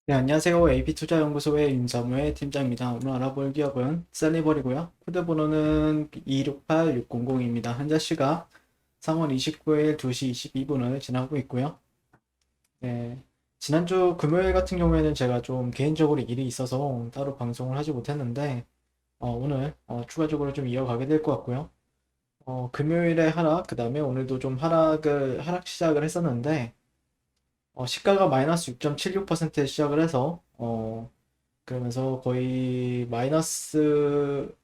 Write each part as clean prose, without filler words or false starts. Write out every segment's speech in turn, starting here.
네, 안녕하세요. AP투자연구소의 임사무의 팀장입니다. 오늘 알아볼 기업은 셀리버리고요. 코드 번호는 268600입니다. 현재 시각 3월 29일 2시 22분을 지나고 있고요. 네, 지난주 금요일 같은 경우에는 제가 좀 개인적으로 일이 있어서 따로 방송을 하지 못했는데 오늘 추가적으로 좀 이어가게 될 것 같고요. 금요일에 하락, 그 다음에 오늘도 좀 하락 시작을 했었는데 시가가 마이너스 6.76%에 시작을 해서 그러면서 거의 마이너스를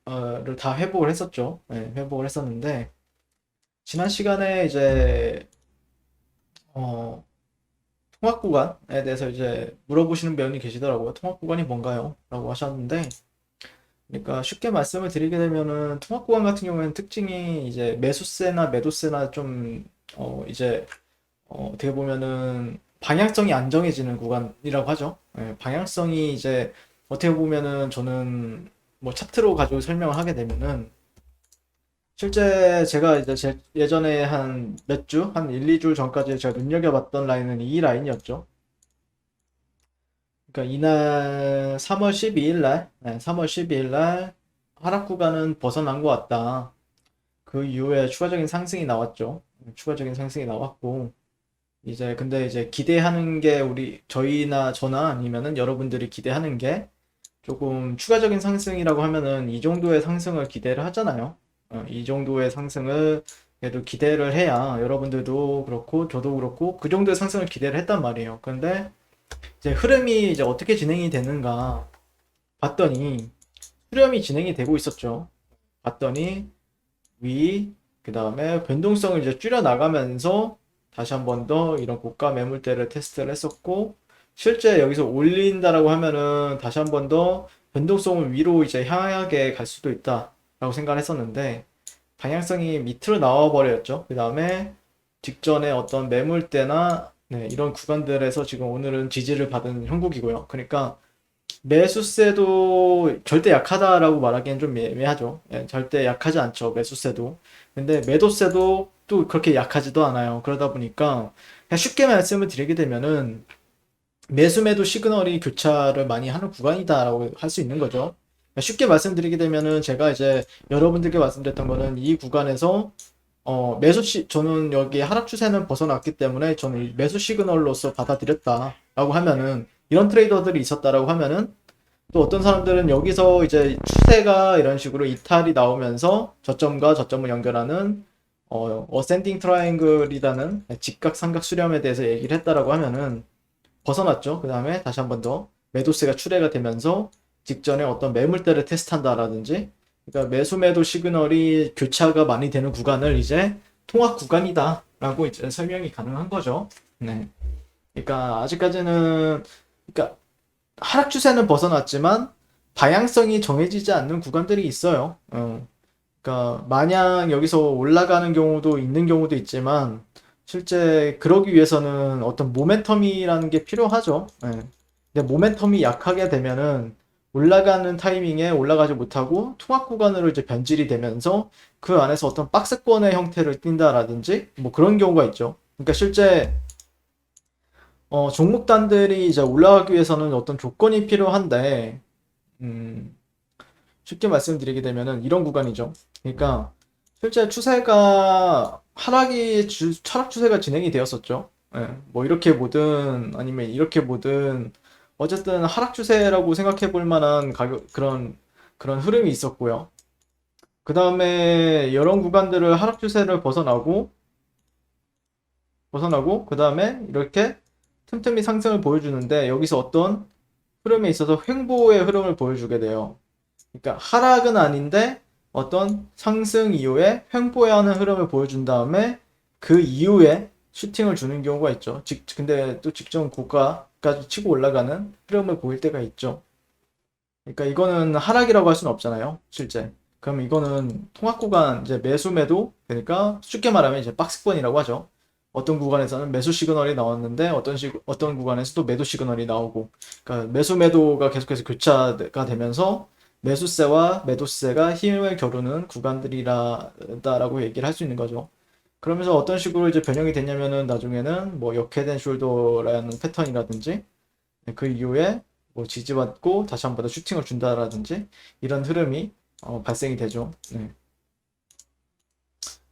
다 회복을 했었죠. 네, 회복을 했었는데 지난 시간에 이제 어, 통합 구간에 대해서 이제 물어보시는 분이 계시더라고요. 통합 구간이 뭔가요? 라고 하셨는데 그러니까 쉽게 말씀을 드리게 되면은 통합 구간 같은 경우에는 특징이 이제 매수세나 매도세나 좀 이제 어떻게 보면은 방향성이 안정해지는 구간이라고 하죠. 예, 방향성이 이제 어떻게 보면은 저는 뭐 차트로 가지고 설명을 하게 되면은 실제 제가 이제 예전에 한 몇 주, 한 1, 2주 전까지 제가 눈여겨봤던 라인은 이 라인이었죠. 그러니까 이날 3월 12일 날, 3월 12일 날 하락 구간은 벗어난 것 같다. 그 이후에 추가적인 상승이 나왔죠. 추가적인 상승이 나왔고 이제 근데 이제 기대하는 게 저희나 저나 아니면은 여러분들이 기대하는 게 조금 추가적인 상승이라고 하면은 이 정도의 상승을 기대를 하잖아요. 이 정도의 상승을 그래도 기대를 해야 여러분들도 그렇고 저도 그렇고 그 정도의 상승을 기대를 했단 말이에요. 근데 이제 흐름이 이제 어떻게 진행이 되는가 봤더니 흐름이 진행이 되고 있었죠. 봤더니 그 다음에 변동성을 이제 줄여 나가면서 다시 한 번 더 이런 고가 매물대를 테스트를 했었고, 실제 여기서 올린다라고 하면은 다시 한 번 더 변동성을 위로 이제 향하게 갈 수도 있다라고 생각을 했었는데, 방향성이 밑으로 나와 버렸죠. 그 다음에 직전에 어떤 매물대나 네, 이런 구간들에서 지금 오늘은 지지를 받은 형국이고요. 그러니까 매수세도 절대 약하다라고 말하기엔 좀 애매하죠. 예, 절대 약하지 않죠. 매수세도. 근데 매도세도 또 그렇게 약하지도 않아요. 그러다 보니까 그냥 쉽게 말씀을 드리게 되면은 매수 매도 시그널이 교차를 많이 하는 구간이다라고 할 수 있는 거죠. 그러니까 쉽게 말씀드리게 되면은 제가 이제 여러분들께 말씀드렸던 거는 이 구간에서 저는 여기 하락 추세는 벗어났기 때문에 저는 이 매수 시그널로서 받아들였다라고 하면은 이런 트레이더들이 있었다라고 하면은 또 어떤 사람들은 여기서 이제 추세가 이런 식으로 이탈이 나오면서 저점과 저점을 연결하는 어센딩 트라이앵글이라는 직각 삼각 수렴에 대해서 얘기를 했다라고 하면은 벗어났죠. 그 다음에 다시 한 번 더 매도세가 출회가 되면서 직전에 어떤 매물대를 테스트한다라든지 그러니까 매수 매도 시그널이 교차가 많이 되는 구간을 이제 통합 구간이다라고 이제 설명이 가능한 거죠. 네. 그러니까 아직까지는 그러니까 하락 추세는 벗어났지만 방향성이 정해지지 않는 구간들이 있어요. 그러니까 마냥 여기서 올라가는 경우도 있는 경우도 있지만 실제 그러기 위해서는 어떤 모멘텀이라는 게 필요하죠. 예. 근데 모멘텀이 약하게 되면은 올라가는 타이밍에 올라가지 못하고 통합 구간으로 이제 변질이 되면서 그 안에서 어떤 박스권의 형태를 띈다라든지 뭐 그런 경우가 있죠. 그러니까 실제 종목단들이 이제 올라가기 위해서는 어떤 조건이 필요한데 음, 쉽게 말씀드리게 되면은 이런 구간이죠. 그러니까 실제 하락 추세가 진행이 되었었죠. 예, 뭐 이렇게 보든 아니면 이렇게 보든 어쨌든 하락 추세라고 생각해 볼 만한 그런 흐름이 있었고요. 그 다음에 이런 구간들을 하락 추세를 벗어나고 그 다음에 이렇게 틈틈이 상승을 보여주는데 여기서 어떤 흐름에 있어서 횡보의 흐름을 보여주게 돼요. 그러니까 하락은 아닌데 어떤 상승 이후에 횡보하는 흐름을 보여준 다음에 그 이후에 슈팅을 주는 경우가 있죠. 근데 또 직전 고가까지 치고 올라가는 흐름을 보일 때가 있죠. 그러니까 이거는 하락이라고 할 수는 없잖아요. 실제. 그럼 이거는 통합 구간 이제 매수 매도 그러니까 쉽게 말하면 이제 박스권이라고 하죠. 어떤 구간에서는 매수 시그널이 나왔는데 어떤 구간에서 또 매도 시그널이 나오고 그러니까 매수 매도가 계속해서 교차가 되면서 매수세와 매도세가 힘을 겨루는 구간들이라고 얘기를 할 수 있는 거죠. 그러면서 어떤 식으로 이제 변형이 됐냐면은 나중에는 뭐 역회된 숄더라는 패턴이라든지 그 이후에 뭐 지지받고 다시 한 번 더 슈팅을 준다라든지 이런 흐름이 발생이 되죠. 네.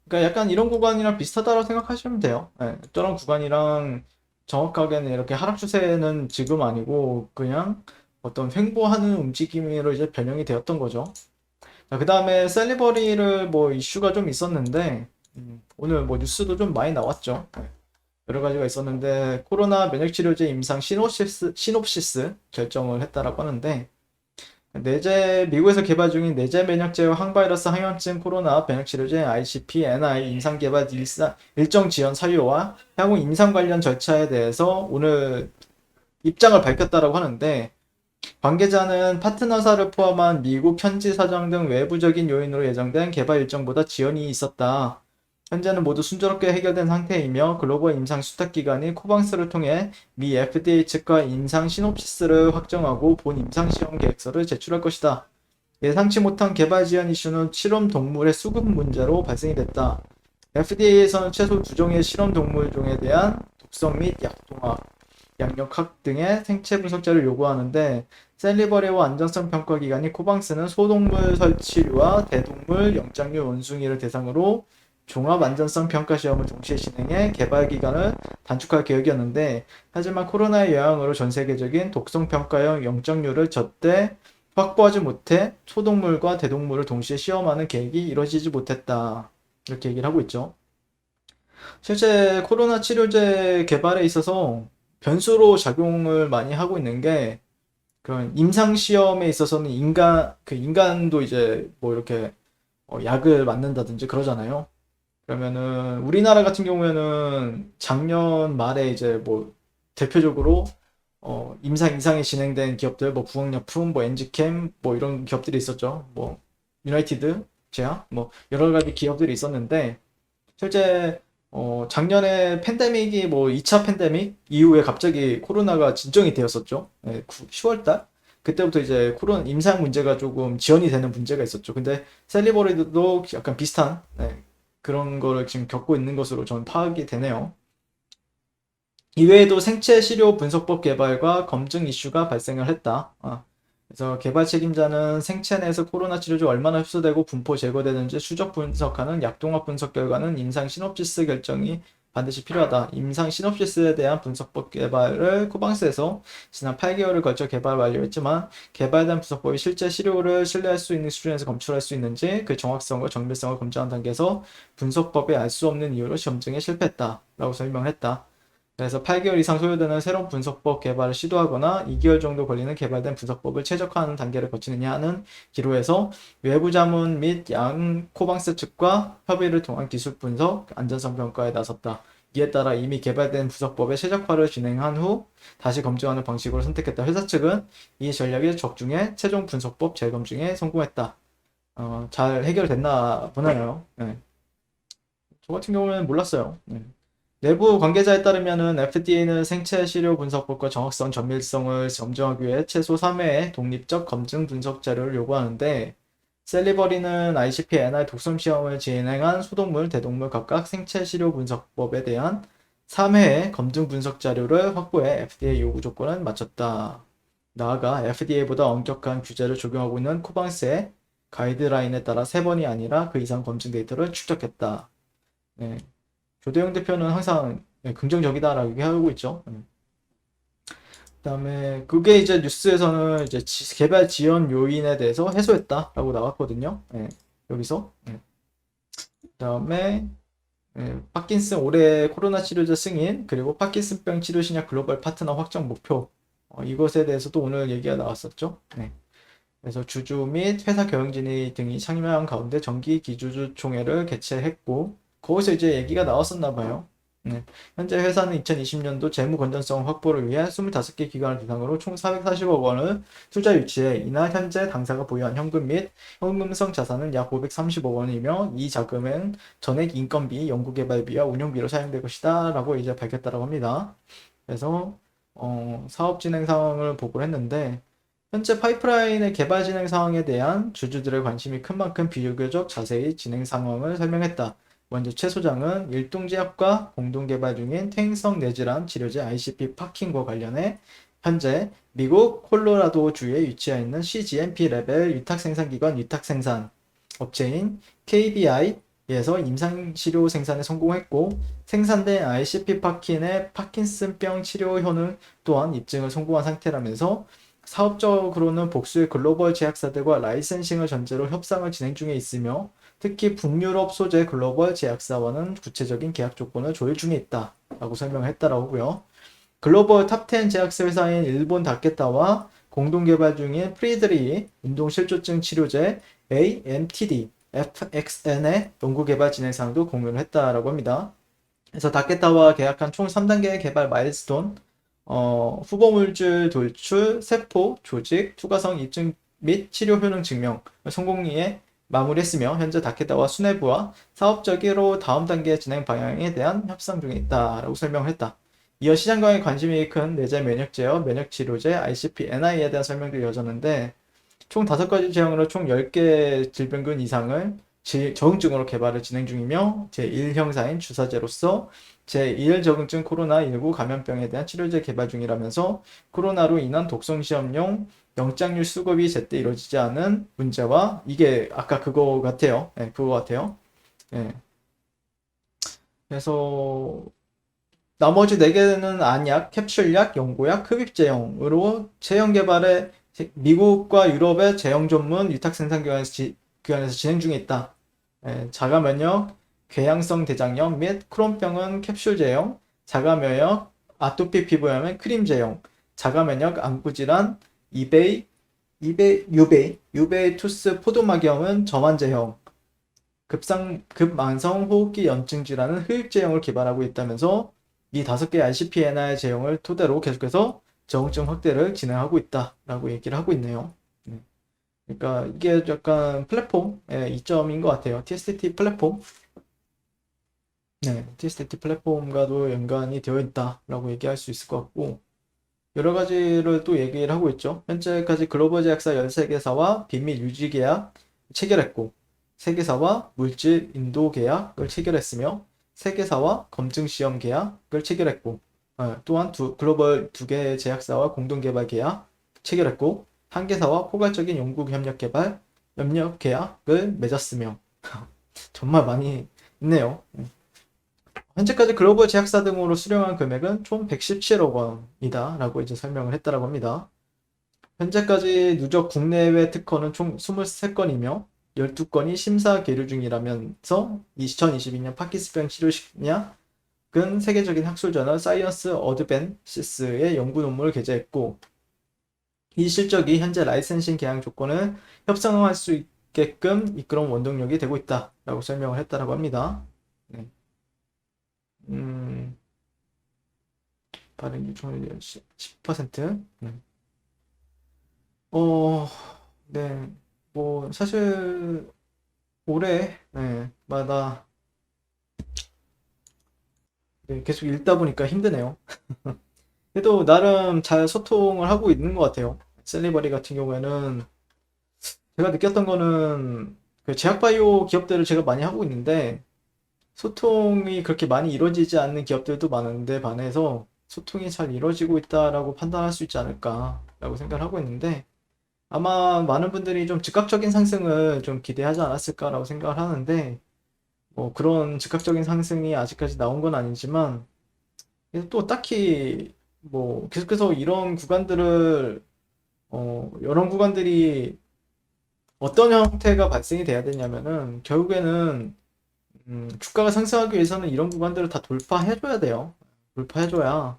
그러니까 약간 이런 구간이랑 비슷하다고 생각하시면 돼요. 네. 저런 구간이랑 정확하게는 이렇게 하락 추세는 지금 아니고 그냥 어떤 횡보하는 움직임으로 이제 변형이 되었던 거죠. 자, 그 다음에 셀리버리를 뭐 이슈가 좀 있었는데 오늘 뭐 뉴스도 좀 많이 나왔죠. 네. 여러 가지가 있었는데 코로나 면역치료제 임상 시놉시스 결정을 했다라고 하는데 미국에서 개발 중인 내재 면역제와 항바이러스 항염증 코로나 면역치료제 ICP-NI 임상 개발 일정 지연 사유와 향후 임상 관련 절차에 대해서 오늘 입장을 밝혔다라고 하는데 관계자는 파트너사를 포함한 미국 현지 사정 등 외부적인 요인으로 예정된 개발 일정보다 지연이 있었다. 현재는 모두 순조롭게 해결된 상태이며 글로벌 임상 수탁기관이 코방스를 통해 미 FDA 측과 임상 시놉시스를 확정하고 본 임상 시험 계획서를 제출할 것이다. 예상치 못한 개발 지연 이슈는 실험 동물의 수급 문제로 발생이 됐다. FDA에서는 최소 2종의 실험 동물종에 대한 독성 및 약동학, 양력학 등의 생체 분석자를 요구하는데 셀리버리와 안전성 평가 기관이 코방스는 소동물 설치류와 대동물 영장류 원숭이를 대상으로 종합 안전성 평가 시험을 동시에 진행해 개발 기간을 단축할 계획이었는데 하지만 코로나의 영향으로 전 세계적인 독성 평가형 영장류를 저때 확보하지 못해 소동물과 대동물을 동시에 시험하는 계획이 이루어지지 못했다. 이렇게 얘기를 하고 있죠. 실제 코로나 치료제 개발에 있어서 변수로 작용을 많이 하고 있는 게 그런 임상 시험에 있어서는 인간도 이제 뭐 이렇게 약을 맞는다든지 그러잖아요. 그러면은 우리나라 같은 경우에는 작년 말에 이제 뭐 대표적으로 임상 이상이 진행된 기업들 뭐 부흥약품, 뭐 엔지캠 뭐 이런 기업들이 있었죠. 뭐 유나이티드 제약 뭐 여러 가지 기업들이 있었는데 실제 작년에 팬데믹이 뭐 2차 팬데믹 이후에 갑자기 코로나가 진정이 되었었죠. 네, 10월 달 그때부터 이제 코로나 임상 문제가 조금 지연이 되는 문제가 있었죠. 근데 셀리버리도 약간 비슷한 네, 그런 거를 지금 겪고 있는 것으로 저는 파악이 되네요. 이외에도 생체 시료 분석법 개발과 검증 이슈가 발생을 했다. 그래서 개발 책임자는 생체 내에서 코로나 치료제 얼마나 흡수되고 분포 제거되는지 추적 분석하는 약동학 분석 결과는 임상 시놉시스 결정이 반드시 필요하다. 임상 시놉시스에 대한 분석법 개발을 코방스에서 지난 8개월을 걸쳐 개발 완료했지만 개발된 분석법이 실제 시료를 신뢰할 수 있는 수준에서 검출할 수 있는지 그 정확성과 정밀성을 검증하는 단계에서 분석법에 알 수 없는 이유로 검증에 실패했다. 라고 설명했다. 그래서 8개월 이상 소요되는 새로운 분석법 개발을 시도하거나 2개월 정도 걸리는 개발된 분석법을 최적화하는 단계를 거치느냐 하는 기로에서 외부 자문 및 양 코방스 측과 협의를 통한 기술 분석, 안전성 평가에 나섰다. 이에 따라 이미 개발된 분석법의 최적화를 진행한 후 다시 검증하는 방식으로 선택했다. 회사 측은 이 전략을 적중해 최종 분석법 재검증에 성공했다. 잘 해결됐나 보네요. 네. 저 같은 경우는 몰랐어요. 네. 내부 관계자에 따르면은 FDA는 생체 시료 분석법과 정확성, 정밀성을 검증하기 위해 최소 3회의 독립적 검증 분석 자료를 요구하는데 셀리버리는 ICP-NI 독성 시험을 진행한 소동물, 대동물 각각 생체 시료 분석법에 대한 3회의 검증 분석 자료를 확보해 FDA 요구 조건을 맞췄다. 나아가 FDA보다 엄격한 규제를 적용하고 있는 코방스의 가이드라인에 따라 3번이 아니라 그 이상 검증 데이터를 축적했다. 네. 조대영 대표는 항상 긍정적이다라고 얘기하고 있죠. 그다음에 그게 이제 뉴스에서는 이제 개발 지연 요인에 대해서 해소했다라고 나왔거든요. 네, 여기서. 네. 그다음에 파킨슨 올해 코로나 치료제 승인 그리고 파킨슨병 치료 신약 글로벌 파트너 확정 목표 이것에 대해서도 오늘 얘기가 나왔었죠. 네. 그래서 주주 및 회사 경영진이 등이 참여한 가운데 정기 기주주 총회를 개최했고 거기서 이제 얘기가 나왔었나 봐요. 네. 현재 회사는 2020년도 재무 건전성 확보를 위해 25개 기관을 대상으로 총 440억 원을 투자 유치해 이날 현재 당사가 보유한 현금 및 현금성 자산은 약 530억 원이며 이 자금은 전액 인건비, 연구개발비와 운영비로 사용될 것이다 라고 이제 밝혔다고 합니다. 그래서 사업 진행 상황을 보고를 했는데 현재 파이프라인의 개발 진행 상황에 대한 주주들의 관심이 큰 만큼 비교적 자세히 진행 상황을 설명했다. 먼저 최 소장은 일동제약과 공동개발 중인 퇴행성 뇌질환 치료제 ICP 파킹과 관련해 현재 미국 콜로라도주에 위치해 있는 CGMP 레벨 위탁 생산기관 위탁 생산 업체인 KBI에서 임상치료 생산에 성공했고, 생산된 ICP 파킨의 파킨슨병 치료 효능 또한 입증을 성공한 상태라면서 사업적으로는 복수의 글로벌 제약사들과 라이센싱을 전제로 협상을 진행 중에 있으며, 특히 북유럽 소재 글로벌 제약사와는 구체적인 계약 조건을 조율 중에 있다 라고 설명을 했다라고 하고요. 글로벌 탑10 제약사 회사인 일본 다케타와 공동 개발 중인 프리드리 운동실조증 치료제 AMTD FXN의 연구 개발 진행 사항도 공유를 했다라고 합니다. 그래서 다케타와 계약한 총 3단계의 개발 마일스톤, 후보물질 돌출, 세포, 조직, 투과성 입증 및 치료 효능 증명 성공리에 마무리했으며, 현재 다케타와 수뇌부와 사업적으로 다음 단계 진행 방향에 대한 협상 중에 있다라고 설명을 했다. 이어 시장과의 관심이 큰 내재 면역 제어, 면역 치료제, ICP, NI에 대한 설명도 이어졌는데, 총 5가지 제형으로 총 10개 질병군 이상을 적응증으로 개발을 진행 중이며, 제1형사인 주사제로서 제1 적응증 코로나19 감염병에 대한 치료제 개발 중이라면서, 코로나로 인한 독성 시험용 영장류 수급이 제때 이루어지지 않은 문제와, 이게 아까 그거 같아요. 네, 그거 같아요. 네. 그래서 나머지 4개는 안약, 캡슐약, 연고약, 흡입제형으로 제형 개발에 미국과 유럽의 제형 전문 위탁 생산 기관에서 진행 중에 있다. 자가 면역, 궤양성 대장염 및 크론병은 캡슐 제형, 자가 면역, 아토피 피부염은 크림 제형, 자가 면역 안구 질환, 유베이 투스 포도막염은 점환 제형, 급만성 호흡기 염증 질환은 흡입 제형을 개발하고 있다면서, 이 5개 RCP-NI 제형을 토대로 계속해서 적응증 확대를 진행하고 있다라고 얘기를 하고 있네요. 그러니까 이게 약간 플랫폼의 이점인 것 같아요. TST 플랫폼. 네, TST 플랫폼과도 연관이 되어 있다라고 얘기할 수 있을 것 같고, 여러 가지를 또 얘기를 하고 있죠. 현재까지 글로벌 제약사 13개사와 비밀 유지 계약 체결했고, 세계사와 물질 인도 계약을 체결했으며, 세계사와 검증 시험 계약을 체결했고, 또한 글로벌 2개 제약사와 공동 개발 계약 체결했고, 한 개사와 포괄적인 연구 협력 개발 협력 계약을 맺었으며, 정말 많이 있네요. 현재까지 글로벌 제약사 등으로 수령한 금액은 총 117억 원이다 라고 이제 설명을 했다라고 합니다. 현재까지 누적 국내외 특허는 총 23건이며 12건이 심사 계류 중이라면서, 2022년 파킨슨병 치료식약은 세계적인 학술 저널 사이언스 어드밴시스의 연구 논문을 게재했고, 이 실적이 현재 라이센싱 계약 조건을 협상할 수 있게끔 이끌어온 원동력이 되고 있다 라고 설명을 했다라고 합니다. 네. 발행 요청률 10%. 네. 네. 뭐 사실 올해 마다 계속 읽다 보니까 힘드네요. 그래도 나름 잘 소통을 하고 있는 것 같아요. 셀리버리 같은 경우에는 제가 느꼈던 거는 그 제약바이오 기업들을 제가 많이 하고 있는데, 소통이 그렇게 많이 이루어지지 않는 기업들도 많은데 반해서 소통이 잘 이루어지고 있다라고 판단할 수 있지 않을까라고 생각을 하고 있는데, 아마 많은 분들이 좀 즉각적인 상승을 좀 기대하지 않았을까라고 생각을 하는데, 뭐 그런 즉각적인 상승이 아직까지 나온 건 아니지만, 또 딱히 뭐 계속해서 이런 구간들이 어떤 형태가 발생이 돼야 되냐면은, 결국에는 주가가 상승하기 위해서는 이런 구간들을 다 돌파해줘야 돼요. 돌파해줘야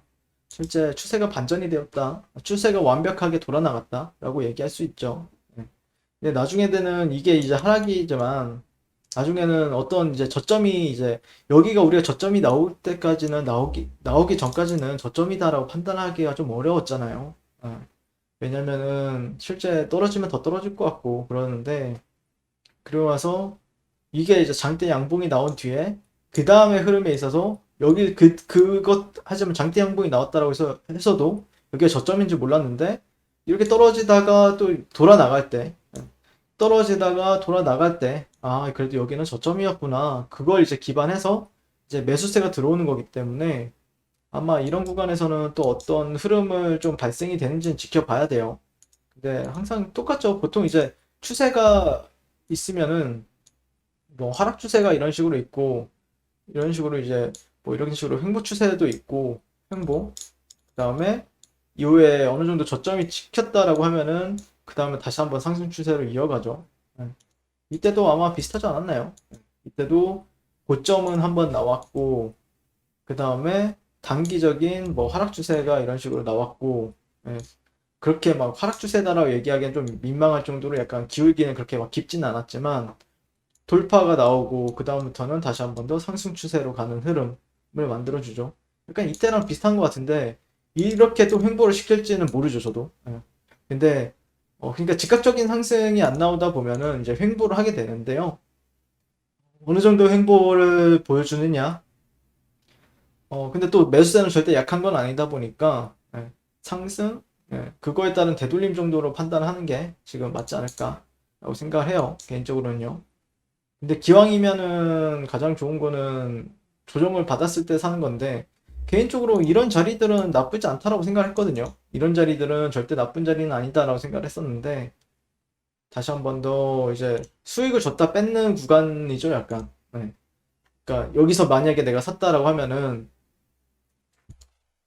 실제 추세가 반전이 되었다, 추세가 완벽하게 돌아나갔다 라고 얘기할 수 있죠. 근데 나중에 되는 이게 이제 하락이지만, 나중에는 어떤 이제 저점이 이제 여기가 우리가 저점이 나올 때까지는 나오기 전까지는 저점이다라고 판단하기가 좀 어려웠잖아요. 왜냐면은 실제 떨어지면 더 떨어질 것 같고 그러는데, 그리고 나서 이게 이제 장대 양봉이 나온 뒤에 그 다음에 흐름에 있어서 여기 그것 하지만 장대 양봉이 나왔다라고 해서도 여기가 저점인 줄 몰랐는데, 이렇게 떨어지다가 또 돌아 나갈 때, 아, 그래도 여기는 저점이었구나. 그걸 이제 기반해서 이제 매수세가 들어오는 거기 때문에, 아마 이런 구간에서는 또 어떤 흐름을 좀 발생이 되는지는 지켜봐야 돼요. 근데 항상 똑같죠. 보통 이제 추세가 있으면은 뭐 하락 추세가 이런 식으로 있고 이런 식으로 이제 뭐 이런 식으로 횡보 추세도 있고 횡보 그다음에 이후에 어느 정도 저점이 찍혔다라고 하면은 그 다음에 다시 한번 상승 추세로 이어가죠. 네. 이때도 아마 비슷하지 않았나요? 이때도 고점은 한번 나왔고 그 다음에 단기적인 뭐 하락 추세가 이런 식으로 나왔고 예, 그렇게 막 하락 추세다라고 얘기하기엔 좀 민망할 정도로 약간 기울기는 그렇게 막 깊진 않았지만 돌파가 나오고 그 다음부터는 다시 한번 더 상승 추세로 가는 흐름을 만들어주죠. 약간 이때랑 비슷한 것 같은데 이렇게 또 횡보를 시킬지는 모르죠, 저도. 예. 근데 그러니까 즉각적인 상승이 안 나오다 보면은 이제 횡보를 하게 되는데요. 어느 정도 횡보를 보여주느냐? 근데 또 매수세는 절대 약한 건 아니다 보니까 예, 상승, 그거에 따른 되돌림 정도로 판단하는 게 지금 맞지 않을까라고 생각을 해요. 개인적으로는요. 근데 기왕이면은 가장 좋은 거는 조정을 받았을 때 사는 건데 개인적으로 이런 자리들은 나쁘지 않다라고 생각했거든요. 이런 자리들은 절대 나쁜 자리는 아니다라고 생각을 했었는데 다시 한 번 더 이제 수익을 줬다 뺏는 구간이죠, 약간. 네. 그러니까 여기서 만약에 내가 샀다라고 하면은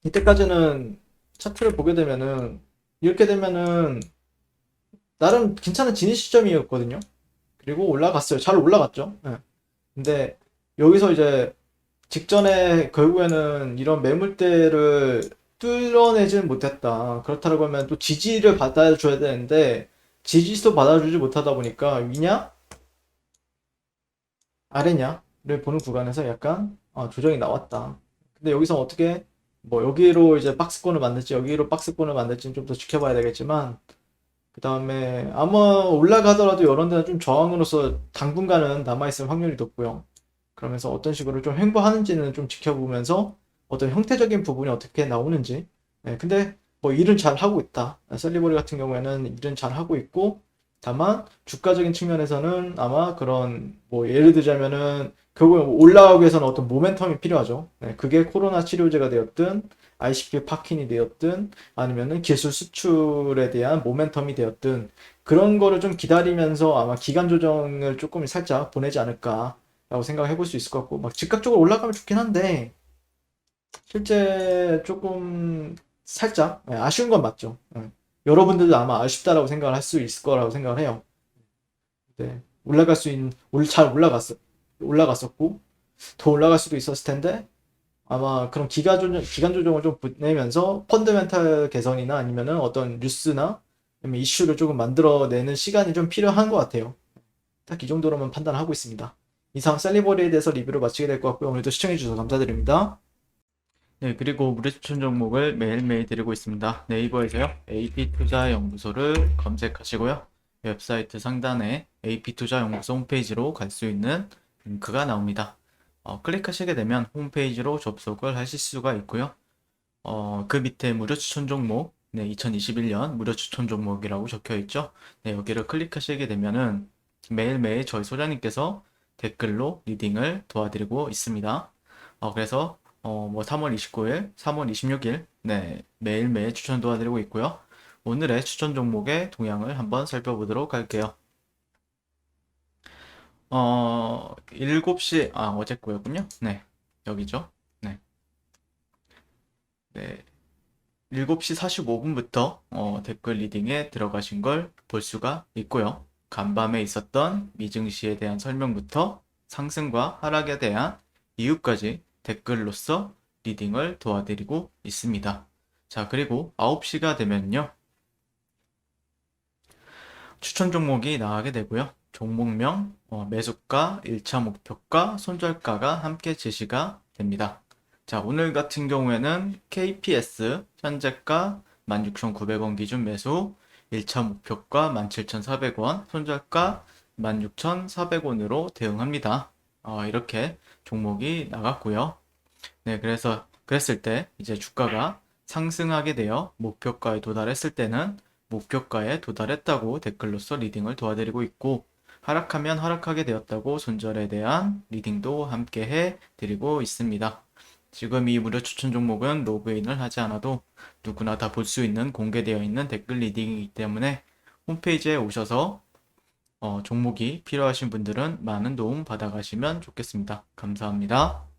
이때까지는 차트를 보게 되면은 이렇게 되면은 나름 괜찮은 진입 시점이었거든요. 그리고 올라갔어요. 잘 올라갔죠. 네. 근데 여기서 이제 직전에 결국에는 이런 매물대를 뚫어내지는 못했다. 그렇다고 하면 또 지지를 받아줘야 되는데 지지도 받아주지 못하다 보니까 위냐 아래냐를 보는 구간에서 약간 조정이 나왔다. 근데 여기서 어떻게 뭐 여기로 이제 박스권을 만들지 여기로 박스권을 만들지는 좀 더 지켜봐야 되겠지만 그 다음에 아마 올라가더라도 이런 데는 좀 저항으로서 당분간은 남아있을 확률이 높고요. 그러면서 어떤 식으로 좀 횡보하는지는 좀 지켜보면서 어떤 형태적인 부분이 어떻게 나오는지. 네, 근데 뭐 일은 잘 하고 있다. 셀리버리 같은 경우에는 일은 잘 하고 있고, 다만 주가적인 측면에서는 아마 그런 뭐 예를 들자면은 결국에 올라가기 위해서는 어떤 모멘텀이 필요하죠. 네, 그게 코로나 치료제가 되었든 ICP 파킨이 되었든 아니면은 기술 수출에 대한 모멘텀이 되었든 그런 거를 좀 기다리면서 아마 기간 조정을 조금 살짝 보내지 않을까라고 생각해 볼 수 있을 것 같고 막 즉각적으로 올라가면 좋긴 한데 실제 조금 살짝 아쉬운 건 맞죠. 여러분들도 아마 아쉽다라고 생각을 할 수 있을 거라고 생각을 해요. 네. 올라갈 수 있는 잘 올라갔었고 더 올라갈 수도 있었을 텐데 아마 그런 기간 조정을 좀 보내면서 펀드멘탈 개선이나 아니면은 어떤 뉴스나 아니면 이슈를 조금 만들어내는 시간이 좀 필요한 것 같아요. 딱 이 정도로만 판단하고 있습니다. 이상 셀리버리에 대해서 리뷰를 마치게 될 것 같고요. 오늘도 시청해주셔서 감사드립니다. 네, 그리고 무료 추천 종목을 매일매일 드리고 있습니다. 네이버에서요, AP투자연구소를 검색하시고요. 웹사이트 상단에 AP투자연구소 홈페이지로 갈 수 있는 링크가 나옵니다. 클릭하시게 되면 홈페이지로 접속을 하실 수가 있고요. 그 밑에 무료 추천 종목, 네, 2021년 무료 추천 종목이라고 적혀 있죠. 네, 여기를 클릭하시게 되면은 매일매일 저희 소장님께서 댓글로 리딩을 도와드리고 있습니다. 그래서 뭐 3월 29일, 3월 26일, 네, 매일매일 추천 도와드리고 있고요. 오늘의 추천 종목의 동향을 한번 살펴보도록 할게요. 7시, 어제 거였군요. 네, 여기죠. 네. 네, 7시 45분부터 댓글 리딩에 들어가신 걸 볼 수가 있고요. 간밤에 있었던 미증시에 대한 설명부터 상승과 하락에 대한 이유까지 댓글로서 리딩을 도와드리고 있습니다. 자, 그리고 9시가 되면요. 추천 종목이 나가게 되고요. 종목명, 매수가, 1차 목표가, 손절가가 함께 제시가 됩니다. 자, 오늘 같은 경우에는 KPS 현재가 16,900원 기준 매수, 1차 목표가 17,400원, 손절가 16,400원으로 대응합니다. 이렇게 종목이 나갔고요. 네, 그래서 그랬을 때 이제 주가가 상승하게 되어 목표가에 도달했을 때는 목표가에 도달했다고 댓글로서 리딩을 도와드리고 있고 하락하면 하락하게 되었다고 손절에 대한 리딩도 함께 해 드리고 있습니다. 지금 이 무료 추천 종목은 로그인을 하지 않아도 누구나 다 볼 수 있는 공개되어 있는 댓글 리딩이기 때문에 홈페이지에 오셔서 종목이 필요하신 분들은 많은 도움 받아가시면 좋겠습니다. 감사합니다.